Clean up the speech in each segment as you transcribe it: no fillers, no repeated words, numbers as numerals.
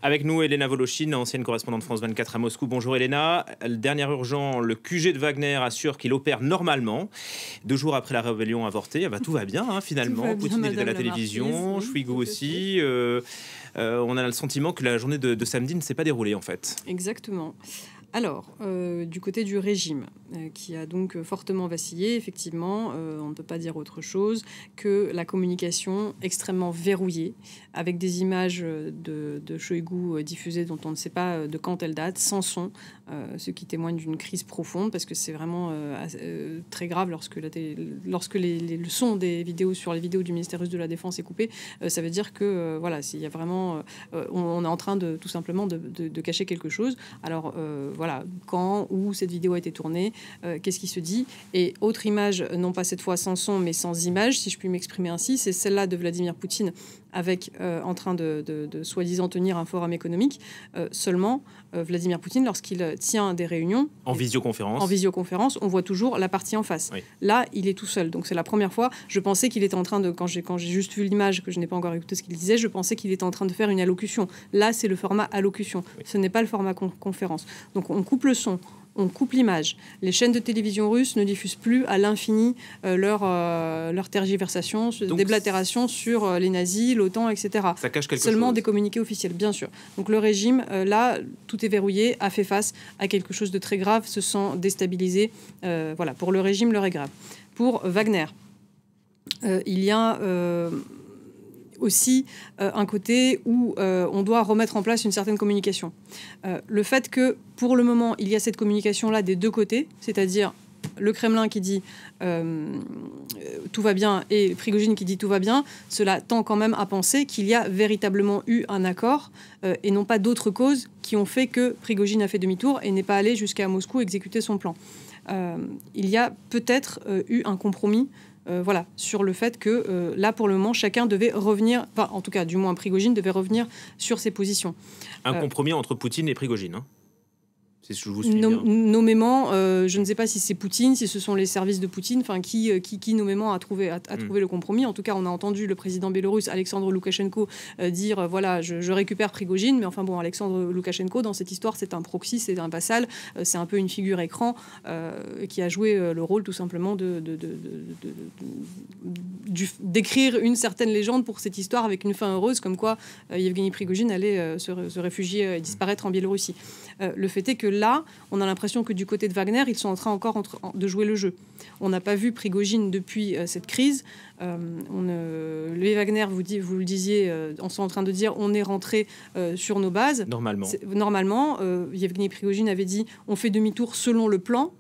Avec nous, Elena Voloshin, ancienne correspondante France 24 à Moscou. Bonjour Elena. Dernière urgent, le QG de Wagner assure qu'il opère normalement. 2 jours après la rébellion avortée, tout va bien finalement. Va bien, Poutine est à la télévision, Marquise, Shoigu aussi. On a le sentiment que la journée de samedi ne s'est pas déroulée en fait. Exactement. Alors, du côté du régime, qui a donc fortement vacillé, effectivement, on ne peut pas dire autre chose que la communication extrêmement verrouillée, avec des images de Shoigu diffusées dont on ne sait pas de quand elles datent, sans son, ce qui témoigne d'une crise profonde, parce que c'est vraiment très grave lorsque le son des vidéos sur les vidéos du ministère russe de la Défense est coupé. Ça veut dire que, voilà, s'il y a vraiment... on est en train tout simplement de cacher quelque chose. Alors, voilà, quand, où cette vidéo a été tournée, qu'est-ce qui se dit. Et autre image, non pas cette fois sans son, mais sans image, si je puis m'exprimer ainsi, c'est celle-là de Vladimir Poutine avec, en train de soi-disant tenir un forum économique. Seulement, Vladimir Poutine, lorsqu'il tient des réunions... En visioconférence, on voit toujours la partie en face. Oui. Là, il est tout seul. Donc c'est la première fois. Je pensais qu'il était en train de... Quand j'ai juste vu l'image, que je n'ai pas encore écouté ce qu'il disait, je pensais qu'il était en train de faire une allocution. Là, c'est le format allocution. Oui. Ce n'est pas le format conférence. Donc on coupe le son, on coupe l'image. Les chaînes de télévision russes ne diffusent plus à l'infini leur tergiversation, déblatération sur les nazis, l'OTAN, etc. Ça cache quelque Seulement chose. Des communiqués officiels, bien sûr. Donc le régime, là, tout est verrouillé, a fait face à quelque chose de très grave, se sent déstabilisé. Voilà, pour le régime, l'heure est grave. Pour Wagner, il y a... aussi un côté où on doit remettre en place une certaine communication. Le fait que, pour le moment, il y a cette communication-là des deux côtés, c'est-à-dire le Kremlin qui dit tout va bien et Prigojine qui dit tout va bien, cela tend quand même à penser qu'il y a véritablement eu un accord et non pas d'autres causes qui ont fait que Prigojine a fait demi-tour et n'est pas allé jusqu'à Moscou exécuter son plan. Il y a peut-être eu un compromis voilà, sur le fait que là, pour le moment, chacun devait revenir, enfin, en tout cas, du moins, Prigojine devait revenir sur ses positions. Un compromis entre Poutine et Prigojine, hein. Si je vous suis bien. Nommément, je ne sais pas si c'est Poutine, si ce sont les services de Poutine, enfin qui nommément a trouvé le compromis. En tout cas, on a entendu le président biélorusse Alexandre Loukachenko dire voilà, je récupère Prigojine, mais enfin bon, Alexandre Loukachenko dans cette histoire, c'est un proxy, c'est un vassal, c'est un peu une figure écran qui a joué le rôle tout simplement d'écrire une certaine légende pour cette histoire avec une fin heureuse, comme quoi Yevgeny Prigojine allait se réfugier et disparaître en Biélorussie. Le fait est que là, on a l'impression que du côté de Wagner, ils sont en train encore de jouer le jeu. On n'a pas vu Prigojine depuis cette crise. Les Wagner, vous le disiez, on sont en train de dire on est rentré sur nos bases. Normalement, Yevgeny Prigojine avait dit on fait demi-tour selon le plan.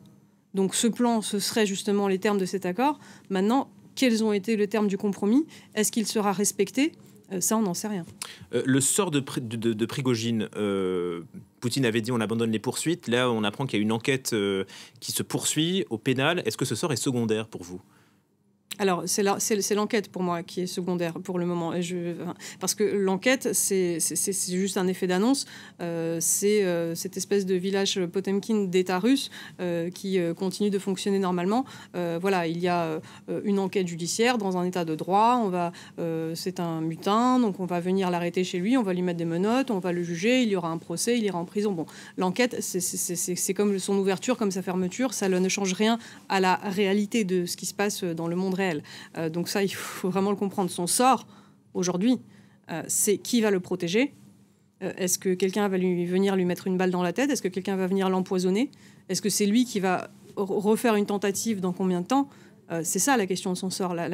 Donc ce plan, ce serait justement les termes de cet accord. Maintenant, quels ont été les termes du compromis? Est-ce qu'il sera respecté? Ça, on n'en sait rien. Le sort de Prigojine, Poutine avait dit on abandonne les poursuites. Là, on apprend qu'il y a une enquête qui se poursuit au pénal. Est-ce que ce sort est secondaire pour vous ? Alors, c'est l'enquête pour moi qui est secondaire pour le moment. Parce que l'enquête, c'est juste un effet d'annonce. C'est cette espèce de village Potemkin d'État russe qui continue de fonctionner normalement. Voilà, il y a une enquête judiciaire dans un état de droit. C'est un mutin, donc on va venir l'arrêter chez lui, on va lui mettre des menottes, on va le juger, il y aura un procès, il ira en prison. Bon, l'enquête, c'est comme son ouverture, comme sa fermeture. Ça ne change rien à la réalité de ce qui se passe dans le monde réel. Donc ça, il faut vraiment le comprendre. Son sort, aujourd'hui, c'est qui va le protéger. Est-ce que quelqu'un va venir lui mettre une balle dans la tête? Est-ce que quelqu'un va venir l'empoisonner? Est-ce que c'est lui qui va refaire une tentative dans combien de temps? C'est ça la question de son sort. Le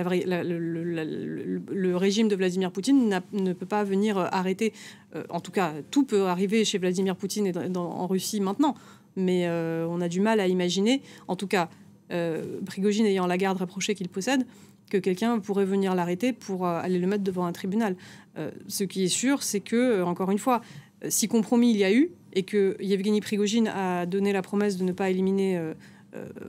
régime de Vladimir Poutine ne peut pas venir arrêter. En tout cas, tout peut arriver chez Vladimir Poutine et en Russie maintenant. Mais on a du mal à imaginer, en tout cas, Prigojine ayant la garde rapprochée qu'il possède, que quelqu'un pourrait venir l'arrêter pour aller le mettre devant un tribunal. Ce qui est sûr, c'est que, encore une fois, si compromis il y a eu, et que Yevgeny Prigojine a donné la promesse de ne pas éliminer,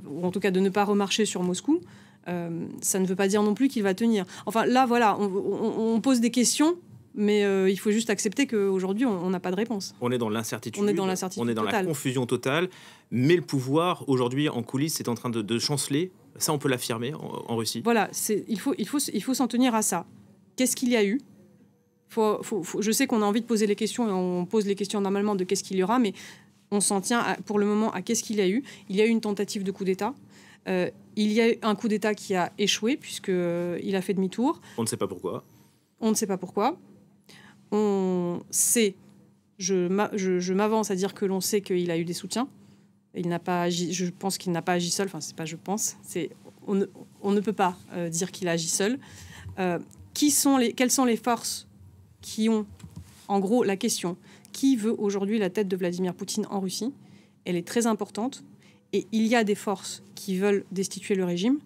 ou en tout cas de ne pas remarcher sur Moscou, ça ne veut pas dire non plus qu'il va tenir. Enfin, là, voilà, on pose des questions, mais il faut juste accepter qu'aujourd'hui, on n'a pas de réponse. On est dans l'incertitude. On est dans l'incertitude. On est dans totale. La confusion totale. Mais le pouvoir, aujourd'hui, en coulisses, est en train de chanceler. Ça, on peut l'affirmer en Russie. Voilà, il faut s'en tenir à ça. Qu'est-ce qu'il y a eu? je sais qu'on a envie de poser les questions et on pose les questions normalement de qu'est-ce qu'il y aura, mais on s'en tient pour le moment à qu'est-ce qu'il y a eu. Il y a eu une tentative de coup d'État. Il y a eu un coup d'État qui a échoué puisqu'il a fait demi-tour. On ne sait pas pourquoi. On ne sait pas pourquoi. On sait, je m'avance à dire que l'on sait qu'il a eu des soutiens. Il n'a pas agi, je pense qu'il n'a pas agi seul. Enfin, c'est pas je pense. On ne peut pas dire qu'il a agi seul. Quelles sont les forces qui ont, en gros, la question qui veut aujourd'hui la tête de Vladimir Poutine en Russie? Elle est très importante. Et il y a des forces qui veulent destituer le régime,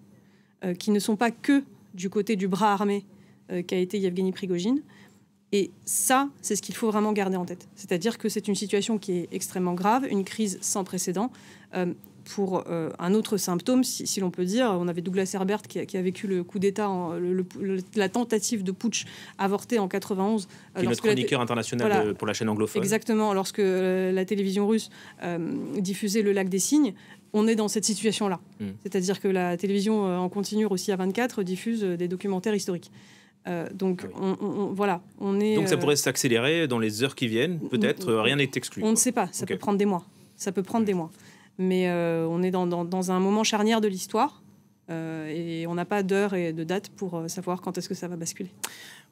qui ne sont pas que du côté du bras armé qu'a été Yevgeny Prigojine. Et ça, c'est ce qu'il faut vraiment garder en tête. C'est-à-dire que c'est une situation qui est extrêmement grave, une crise sans précédent. Pour un autre symptôme, si l'on peut dire, on avait Douglas Herbert qui a vécu le coup d'État, la tentative de putsch avortée en 91. Qui est notre chroniqueur international pour la chaîne anglophone. Exactement, lorsque la télévision russe diffusait Le Lac des Cygnes, on est dans cette situation-là. C'est-à-dire que la télévision en continu Russie à 24 diffuse des documentaires historiques. Donc, voilà, on est... Donc ça pourrait s'accélérer dans les heures qui viennent, peut-être, rien n'est exclu. On ne sait pas, ça peut prendre des mois. Ça peut prendre des mois. Mais on est dans un moment charnière de l'histoire et on n'a pas d'heure et de date pour savoir quand est-ce que ça va basculer.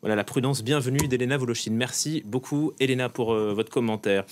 Voilà la prudence bienvenue d'Elena Voloshin. Merci beaucoup, Elena, pour votre commentaire.